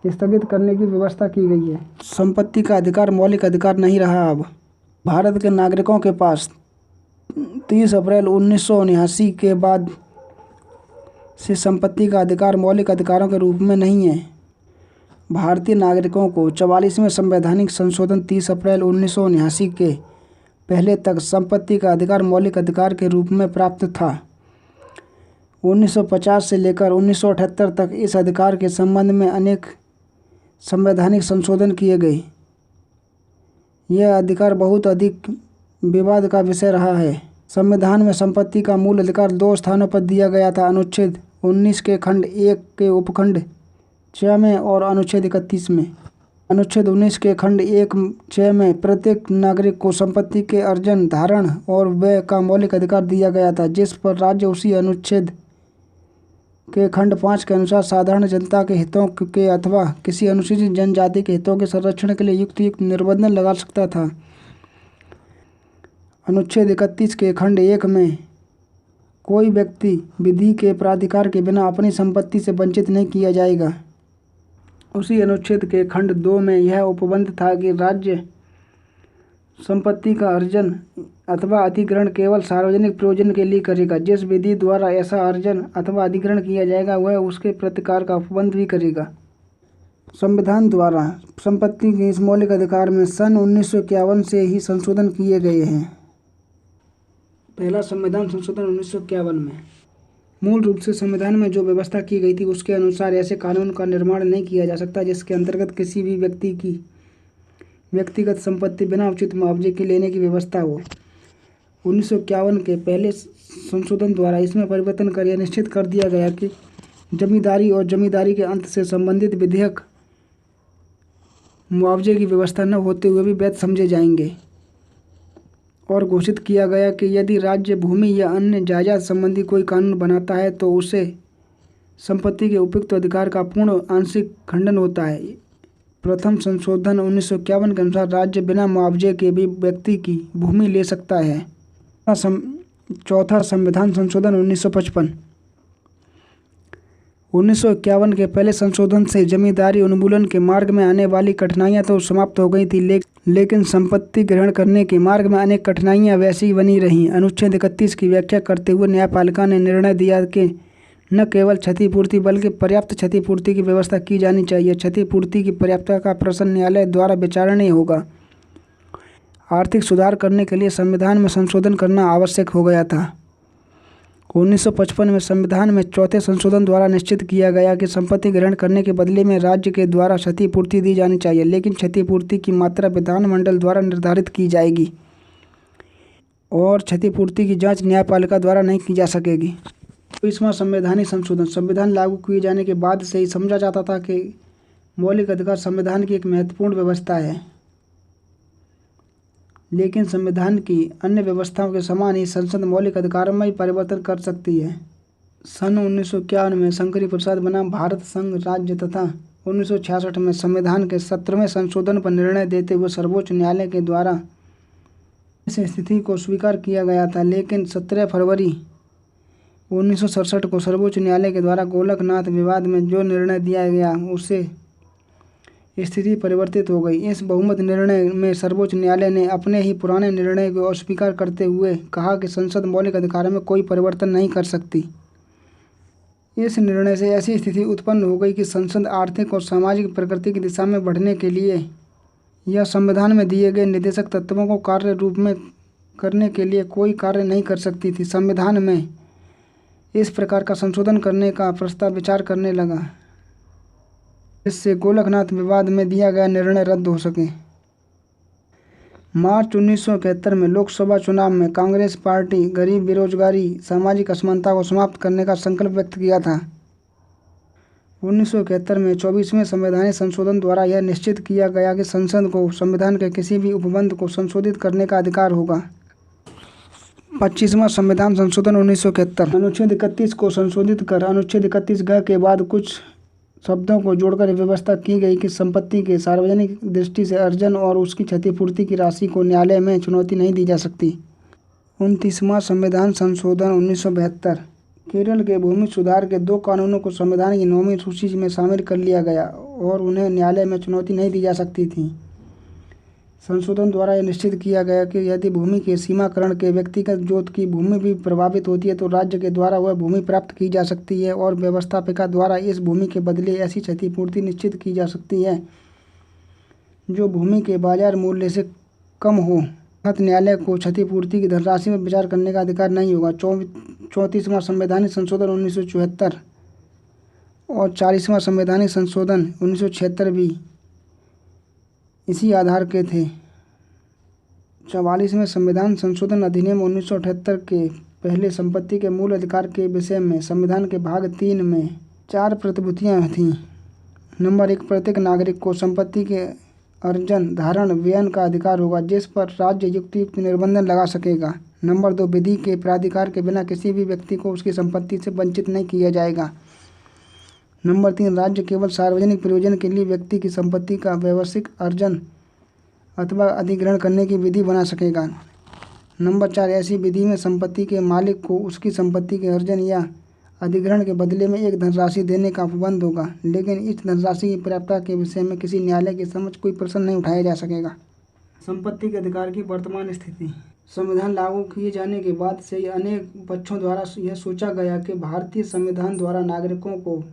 स्थगित करने की व्यवस्था की गई है। संपत्ति का अधिकार मौलिक अधिकार नहीं रहा। अब भारत के नागरिकों के पास 30 अप्रैल 1979 के बाद से संपत्ति का अधिकार मौलिक अधिकारों के रूप में नहीं है। भारतीय नागरिकों को 44वें संवैधानिक संशोधन 30 अप्रैल 1979 के पहले तक संपत्ति का अधिकार मौलिक अधिकार के रूप में प्राप्त था। 1950 से लेकर 1978 तक इस अधिकार के संबंध में अनेक संवैधानिक संशोधन किए गए। यह अधिकार बहुत अधिक विवाद का विषय रहा है। संविधान में संपत्ति का मूल अधिकार 2 स्थानों पर दिया गया था: अनुच्छेद 19 के खंड 1 के उपखंड 6 में और अनुच्छेद 31 में। अनुच्छेद 19 के खंड 1(6) में प्रत्येक नागरिक को संपत्ति के अर्जन, धारण और व्यय का मौलिक अधिकार दिया गया था, जिस पर राज्य उसी अनुच्छेद के खंड 5 के अनुसार साधारण जनता के हितों के अथवा किसी अनुसूचित जनजाति के हितों के संरक्षण के लिए युक्त निर्बंध लगा सकता था। अनुच्छेद 31 के खंड 1 में कोई व्यक्ति विधि के प्राधिकार के बिना अपनी संपत्ति से वंचित नहीं किया जाएगा। उसी अनुच्छेद के खंड 2 में यह उपबंध था कि राज्य संपत्ति का अर्जन अथवा अधिग्रहण केवल सार्वजनिक प्रयोजन के लिए करेगा। जिस विधि द्वारा ऐसा अर्जन अथवा अधिग्रहण किया जाएगा वह उसके प्रतिकार का उपबंध भी करेगा। संविधान द्वारा संपत्ति के इस मौलिक अधिकार में सन 1951 से ही संशोधन किए गए हैं। पहला संविधान संशोधन 1951 में मूल रूप से संविधान में जो व्यवस्था की गई थी उसके अनुसार ऐसे कानून का निर्माण नहीं किया जा सकता जिसके अंतर्गत किसी भी व्यक्ति की व्यक्तिगत संपत्ति बिना उचित मुआवजे के लेने की व्यवस्था हो। 1951 के पहले संशोधन द्वारा इसमें परिवर्तन कर यह निश्चित कर दिया गया कि जमींदारी और जमींदारी के अंत से संबंधित विधेयक मुआवजे की व्यवस्था न होते हुए भी वैध समझे जाएंगे, और घोषित किया गया कि यदि राज्य भूमि या अन्य जायदाद संबंधी कोई कानून बनाता है तो उसे संपत्ति के उपयुक्त अधिकार का पूर्ण आंशिक खंडन होता है। प्रथम संशोधन 1951 के अनुसार राज्य बिना मुआवजे के भी व्यक्ति की भूमि ले सकता है। चौथा संविधान संशोधन 1955 1951 के पहले संशोधन से जमींदारी उन्मूलन के मार्ग में आने वाली कठिनाइयां तो समाप्त हो गई थी, लेकिन संपत्ति ग्रहण करने के मार्ग में अनेक कठिनाइयां वैसी ही बनी रहीं। अनुच्छेद 31 की व्याख्या करते हुए न्यायपालिका ने निर्णय दिया कि न केवल क्षतिपूर्ति बल्कि पर्याप्त क्षतिपूर्ति की व्यवस्था की जानी चाहिए। क्षतिपूर्ति की पर्याप्तता का प्रश्न न्यायालय द्वारा विचारणीय होगा। आर्थिक सुधार करने के लिए संविधान में संशोधन करना आवश्यक हो गया था। 1955 में संविधान में चौथे संशोधन द्वारा निश्चित किया गया कि संपत्ति ग्रहण करने के बदले में राज्य के द्वारा क्षतिपूर्ति दी जानी चाहिए, लेकिन क्षतिपूर्ति की मात्रा विधानमंडल द्वारा निर्धारित की जाएगी और क्षतिपूर्ति की जांच न्यायपालिका द्वारा नहीं की जा सकेगी। 20वां संवैधानिक संशोधन संविधान लागू किए जाने के बाद से ही समझा जाता था कि मौलिक अधिकार संविधान की एक महत्वपूर्ण व्यवस्था है। लेकिन संविधान की अन्य व्यवस्थाओं के समान ही संसद मौलिक अधिकारों में ही परिवर्तन कर सकती है। सन 1951 में शंकरी प्रसाद बनाम भारत संघ राज्य तथा 1966 में संविधान के 17वें संशोधन पर निर्णय देते हुए सर्वोच्च न्यायालय के द्वारा इस स्थिति को स्वीकार किया गया था, लेकिन 17 फरवरी 1967 को सर्वोच्च न्यायालय के द्वारा गोलकनाथ विवाद में जो निर्णय दिया गया उससे स्थिति परिवर्तित हो गई। इस बहुमत निर्णय में सर्वोच्च न्यायालय ने अपने ही पुराने निर्णय को अस्वीकार करते हुए कहा कि संसद मौलिक अधिकारों में कोई परिवर्तन नहीं कर सकती। इस निर्णय से ऐसी स्थिति उत्पन्न हो गई कि संसद आर्थिक और सामाजिक प्रगति की दिशा में बढ़ने के लिए या संविधान में दिए गए निर्देशक तत्वों को कार्य रूप में करने के लिए कोई कार्य नहीं कर सकती थी। संविधान में इस प्रकार का संशोधन करने का प्रस्ताव विचार करने लगा जिससे गोलकनाथ विवाद में दिया गया निर्णय रद्द हो सके। मार्च 1971 में लोकसभा चुनाव में कांग्रेस पार्टी गरीब, बेरोजगारी, सामाजिक असमानता को समाप्त करने का संकल्प व्यक्त किया था। 1971 में 24वें संवैधानिक संशोधन द्वारा यह निश्चित किया गया कि संसद को संविधान के किसी भी उपबंध को संशोधित करने का अधिकार होगा। 25वां संविधान संशोधन 1971 अनुच्छेद 31 को संशोधित कर अनुच्छेद 31 के बाद कुछ शब्दों को जोड़कर व्यवस्था की गई कि संपत्ति के सार्वजनिक दृष्टि से अर्जन और उसकी क्षतिपूर्ति की राशि को न्यायालय में चुनौती नहीं दी जा सकती। 29वां संविधान संशोधन 1972 केरल के भूमि सुधार के 2 कानूनों को संविधान की 9वीं सूची में शामिल कर लिया गया और उन्हें न्यायालय में चुनौती नहीं दी जा सकती थी। संशोधन द्वारा यह निश्चित किया गया कि यदि भूमि के सीमाकरण के व्यक्तिगत जोत की भूमि भी प्रभावित होती है तो राज्य के द्वारा वह भूमि प्राप्त की जा सकती है और व्यवस्थापिका द्वारा इस भूमि के बदले ऐसी क्षतिपूर्ति निश्चित की जा सकती है जो भूमि के बाजार मूल्य से कम हो। न्यायालय को क्षतिपूर्ति की धनराशि में विचार करने का अधिकार नहीं होगा। 34वां संवैधानिक संशोधन 1974 और 40वां संवैधानिक संशोधन 1976 भी इसी आधार के थे। 44वें संविधान संशोधन अधिनियम 1978 के पहले संपत्ति के मूल अधिकार के विषय में संविधान के भाग 3 में 4 प्रतिभूतियाँ थीं। नंबर 1, प्रत्येक नागरिक को संपत्ति के अर्जन, धारण, व्ययन का अधिकार होगा जिस पर राज्य युक्त निर्बंधन लगा सकेगा। नंबर 2, विधि के प्राधिकार के बिना किसी भी व्यक्ति को उसकी संपत्ति से वंचित नहीं किया जाएगा। नंबर 3, राज्य केवल सार्वजनिक प्रयोजन के लिए व्यक्ति की संपत्ति का व्यावसायिक अर्जन अथवा अधिग्रहण करने की विधि बना सकेगा। नंबर 4, ऐसी विधि में संपत्ति के मालिक को उसकी संपत्ति के अर्जन या अधिग्रहण के बदले में एक धनराशि देने का उपबंध होगा, लेकिन इस धनराशि की प्राप्यता के विषय में किसी न्यायालय के समक्ष कोई प्रश्न नहीं उठाया जा सकेगा। संपत्ति के अधिकार की वर्तमान स्थिति। संविधान लागू किए जाने के बाद से ही अनेक पक्षों द्वारा यह सोचा गया कि भारतीय संविधान द्वारा नागरिकों को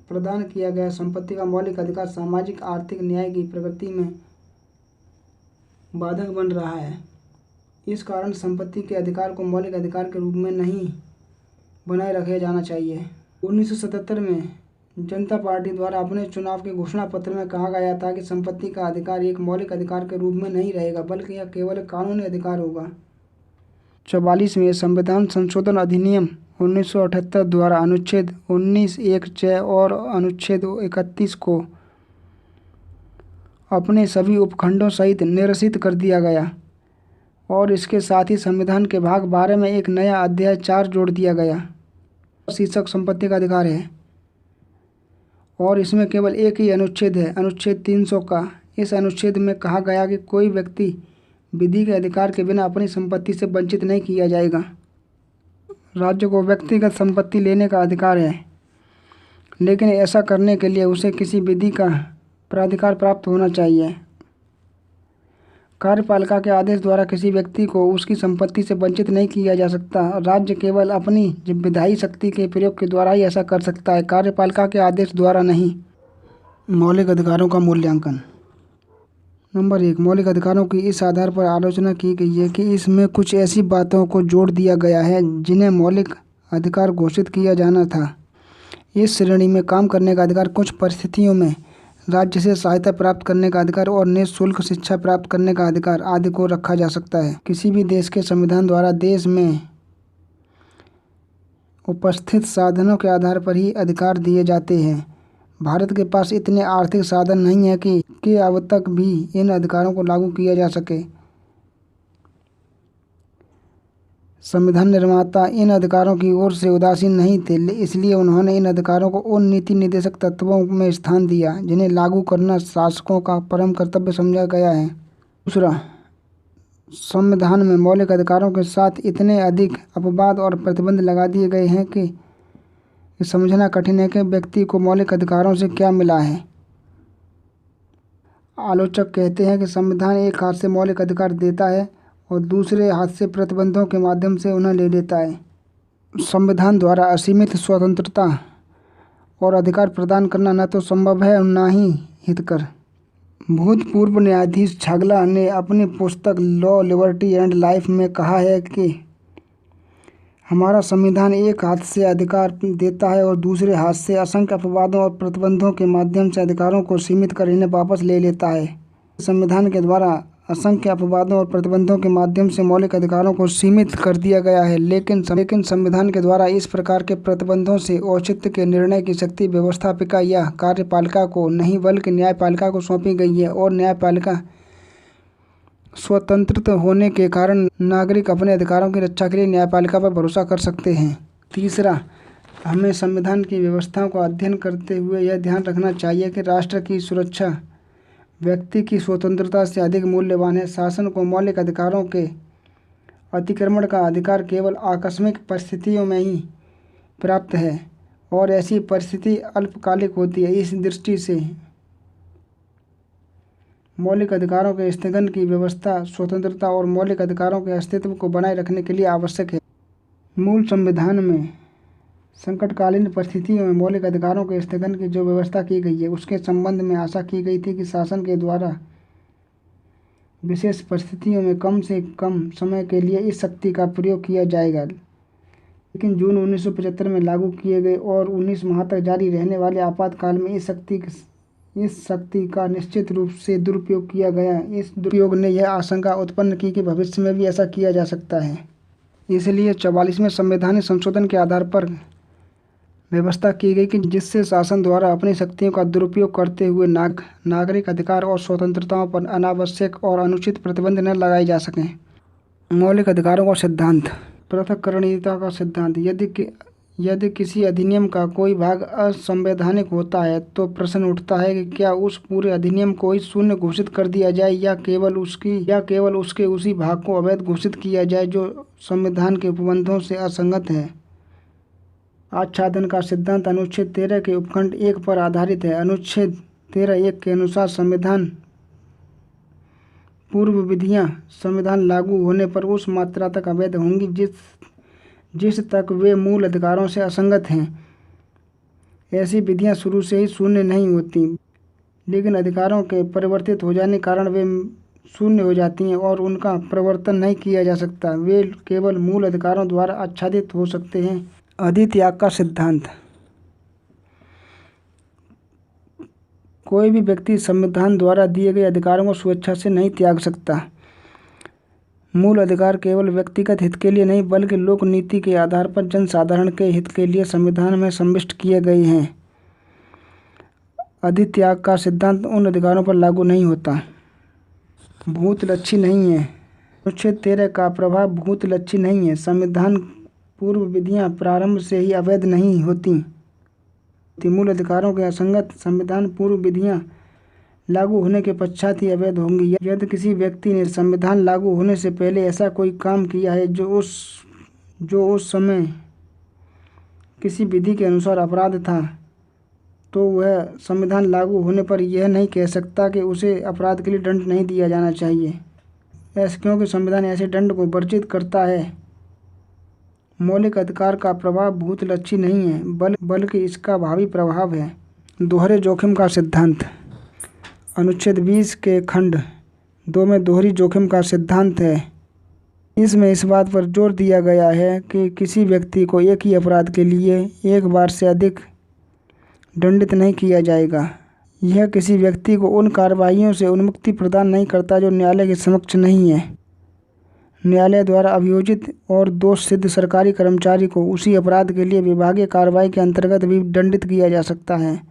प्रदान किया गया संपत्ति का मौलिक अधिकार सामाजिक आर्थिक न्याय की प्रगति में बाधक बन रहा है। इस कारण संपत्ति के अधिकार को मौलिक अधिकार के रूप में नहीं बनाए रखा जाना चाहिए। 1977 में जनता पार्टी द्वारा अपने चुनाव के घोषणा पत्र में कहा गया था कि संपत्ति का अधिकार एक मौलिक अधिकार के रूप में नहीं रहेगा बल्कि यह केवल एक कानूनी अधिकार होगा। 44वें संविधान संशोधन अधिनियम 1978 द्वारा अनुच्छेद 19(1)(च) और अनुच्छेद 31 को अपने सभी उपखंडों सहित निरसित कर दिया गया और इसके साथ ही संविधान के भाग 12 में एक नया अध्याय 4 जोड़ दिया गया। शीर्षक संपत्ति का अधिकार है और इसमें केवल एक ही अनुच्छेद है, अनुच्छेद 300 का। इस अनुच्छेद में कहा गया कि कोई व्यक्ति विधि के अधिकार के बिना अपनी संपत्ति से वंचित नहीं किया जाएगा। राज्य को व्यक्तिगत संपत्ति लेने का अधिकार है, लेकिन ऐसा करने के लिए उसे किसी विधि का प्राधिकार प्राप्त होना चाहिए। कार्यपालिका के आदेश द्वारा किसी व्यक्ति को उसकी संपत्ति से वंचित नहीं किया जा सकता। राज्य केवल अपनी विधायी शक्ति के प्रयोग के द्वारा ही ऐसा कर सकता है, कार्यपालिका के आदेश द्वारा नहीं। मौलिक अधिकारों का मूल्यांकन। नंबर 1, मौलिक अधिकारों की इस आधार पर आलोचना की गई है कि इसमें कुछ ऐसी बातों को जोड़ दिया गया है जिन्हें मौलिक अधिकार घोषित किया जाना था। इस श्रेणी में काम करने का अधिकार, कुछ परिस्थितियों में राज्य से सहायता प्राप्त करने का अधिकार और निःशुल्क शिक्षा प्राप्त करने का अधिकार आदि को रखा जा सकता है। किसी भी देश के संविधान द्वारा देश में उपस्थित साधनों के आधार पर ही अधिकार दिए जाते हैं। भारत के पास इतने आर्थिक साधन नहीं है कि अब तक भी इन अधिकारों को लागू किया जा सके। संविधान निर्माता इन अधिकारों की ओर से उदासीन नहीं थे, इसलिए उन्होंने इन अधिकारों को उन नीति निर्देशक तत्वों में स्थान दिया जिन्हें लागू करना शासकों का परम कर्तव्य समझा गया है। दूसरा, संविधान में मौलिक अधिकारों के साथ इतने अधिक अपवाद और प्रतिबंध लगा दिए गए हैं कि समझना कठिन है कि व्यक्ति को मौलिक अधिकारों से क्या मिला है। आलोचक कहते हैं कि संविधान एक हाथ से मौलिक अधिकार देता है और दूसरे हाथ से प्रतिबंधों के माध्यम से उन्हें ले लेता है। संविधान द्वारा असीमित स्वतंत्रता और अधिकार प्रदान करना न तो संभव है और न ही हितकर। भूतपूर्व न्यायाधीश छागला ने अपनी पुस्तक लॉ, लिबर्टी एंड लाइफ में कहा है कि हमारा संविधान एक हाथ से अधिकार देता है और दूसरे हाथ से असंख्य अपवादों और प्रतिबंधों के माध्यम से अधिकारों को सीमित कर इन्हें वापस ले लेता है। संविधान के द्वारा असंख्य अपवादों और प्रतिबंधों के माध्यम से मौलिक अधिकारों को सीमित कर दिया गया है, लेकिन संविधान के द्वारा इस प्रकार के प्रतिबंधों से औचित्य के निर्णय की शक्ति व्यवस्थापिका या कार्यपालिका को नहीं बल्कि न्यायपालिका को सौंपी गई है और न्यायपालिका स्वतंत्र होने के कारण नागरिक अपने अधिकारों की रक्षा के लिए न्यायपालिका पर भरोसा कर सकते हैं। तीसरा, हमें संविधान की व्यवस्थाओं का अध्ययन करते हुए यह ध्यान रखना चाहिए कि राष्ट्र की सुरक्षा व्यक्ति की स्वतंत्रता से अधिक मूल्यवान है। शासन को मौलिक अधिकारों के अतिक्रमण का अधिकार केवल आकस्मिक परिस्थितियों में ही प्राप्त है और ऐसी परिस्थिति अल्पकालिक होती है। इस दृष्टि से मौलिक अधिकारों के स्थगन की व्यवस्था स्वतंत्रता और मौलिक अधिकारों के अस्तित्व को बनाए रखने के लिए आवश्यक है। मूल संविधान में संकटकालीन परिस्थितियों में मौलिक अधिकारों के स्थगन की जो व्यवस्था की गई है, उसके संबंध में आशा की गई थी कि शासन के द्वारा विशेष परिस्थितियों में कम से कम समय के लिए इस शक्ति का प्रयोग किया जाएगा। लेकिन जून 1975 में लागू किए गए और 19 माह तक जारी रहने वाले आपातकाल में इस शक्ति का निश्चित रूप से दुरुपयोग किया गया। इस दुरुपयोग ने यह आशंका उत्पन्न की कि भविष्य में भी ऐसा किया जा सकता है। इसलिए 44वें संवैधानिक संशोधन के आधार पर व्यवस्था की गई कि जिससे शासन द्वारा अपनी शक्तियों का दुरुपयोग करते हुए नागरिक अधिकार और स्वतंत्रताओं पर अनावश्यक और अनुचित प्रतिबंध न लगाए जा सकें। मौलिक अधिकारों का सिद्धांत। पृथक्करणीयता का सिद्धांत। यदि किसी अधिनियम का कोई भाग असंवैधानिक होता है तो प्रश्न उठता है कि क्या उस पूरे अधिनियम को ही शून्य घोषित कर दिया जाए या केवल उसके उसी भाग को अवैध घोषित किया जाए जो संविधान के उपबंधों से असंगत है। आच्छादन का सिद्धांत अनुच्छेद 13 के उपखंड 1 पर आधारित है। अनुच्छेद 13(1) के अनुसार संविधान पूर्व विधियां संविधान लागू होने पर उस मात्रा तक अवैध होंगी जिस तक वे मूल अधिकारों से असंगत हैं। ऐसी विधियां शुरू से ही शून्य नहीं होती, लेकिन अधिकारों के परिवर्तित हो जाने के कारण वे शून्य हो जाती हैं और उनका प्रवर्तन नहीं किया जा सकता। वे केवल मूल अधिकारों द्वारा आच्छादित हो सकते हैं। अधित्याग का सिद्धांत। कोई भी व्यक्ति संविधान द्वारा दिए गए अधिकारों को स्वेच्छा से नहीं त्याग सकता। मूल अधिकार केवल व्यक्तिगत हित के लिए नहीं बल्कि लोक नीति के आधार पर जनसाधारण के हित के लिए संविधान में समाविष्ट किए गए हैं। अधित्याग का सिद्धांत उन अधिकारों पर लागू नहीं होता। भूतलक्षी नहीं है। अनुच्छेद 13 का प्रभाव भूतलक्षी नहीं है। संविधान पूर्व विधियां प्रारंभ से ही अवैध नहीं होती। मूल अधिकारों के असंगत संविधान पूर्व विधियां लागू होने के पश्चात ही अवैध होंगी। यदि किसी व्यक्ति ने संविधान लागू होने से पहले ऐसा कोई काम किया है जो उस समय किसी विधि के अनुसार अपराध था, तो वह संविधान लागू होने पर यह नहीं कह सकता कि उसे अपराध के लिए दंड नहीं दिया जाना चाहिए, क्योंकि संविधान ऐसे दंड को वर्जित करता है। मौलिक अधिकार का प्रभाव भूतलक्षी नहीं है बल्कि इसका भावी प्रभाव है। दोहरे जोखिम का सिद्धांत। अनुच्छेद 20 के खंड 2 में दोहरी जोखिम का सिद्धांत है। इसमें इस बात पर जोर दिया गया है कि किसी व्यक्ति को एक ही अपराध के लिए एक बार से अधिक दंडित नहीं किया जाएगा। यह किसी व्यक्ति को उन कार्रवाइयों से उन्मुक्ति प्रदान नहीं करता जो न्यायालय के समक्ष नहीं है। न्यायालय द्वारा अभियोजित और दोष सिद्ध सरकारी कर्मचारी को उसी अपराध के लिए विभागीय कार्रवाई के अंतर्गत भी दंडित किया जा सकता है।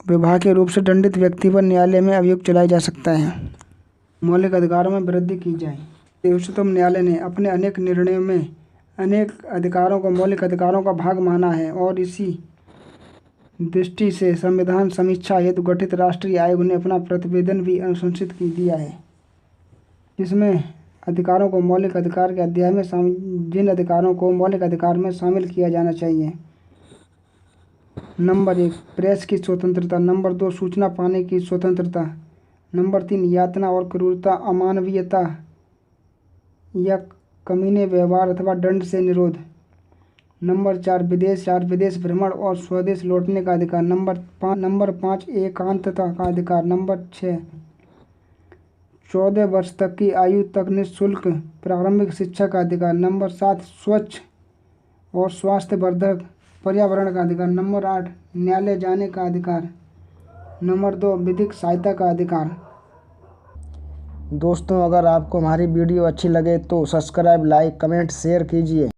विभागीय रूप से दंडित व्यक्ति पर न्यायालय में अभियोग चलाया जा सकता है। मौलिक अधिकारों में वृद्धि की जाए। उच्चतम न्यायालय ने अपने अनेक निर्णयों में अनेक अधिकारों को मौलिक अधिकारों का भाग माना है और इसी दृष्टि से संविधान समीक्षा हेतु गठित राष्ट्रीय आयोग ने अपना प्रतिवेदन भी अनुशंसित दिया है, जिसमें अधिकारों को मौलिक अधिकार के अध्याय में जिन अधिकारों को मौलिक अधिकार में शामिल किया जाना चाहिए। नंबर 1 प्रेस की स्वतंत्रता। नंबर 2 सूचना पाने की स्वतंत्रता। नंबर 3 यातना और क्रूरता, अमानवीयता या कमीने व्यवहार अथवा दंड से निरोध। नंबर 4 विदेश भ्रमण और स्वदेश लौटने का अधिकार। नंबर 5 एकांतता का अधिकार। नंबर 6 14 वर्ष तक की आयु तक निःशुल्क प्रारंभिक शिक्षा का अधिकार। नंबर 7 स्वच्छ और स्वास्थ्यवर्धक पर्यावरण का अधिकार। नंबर 8 न्यायालय जाने का अधिकार। नंबर 2 विधिक सहायता का अधिकार। दोस्तों, अगर आपको हमारी वीडियो अच्छी लगे तो सब्सक्राइब, लाइक, कमेंट, शेयर कीजिए।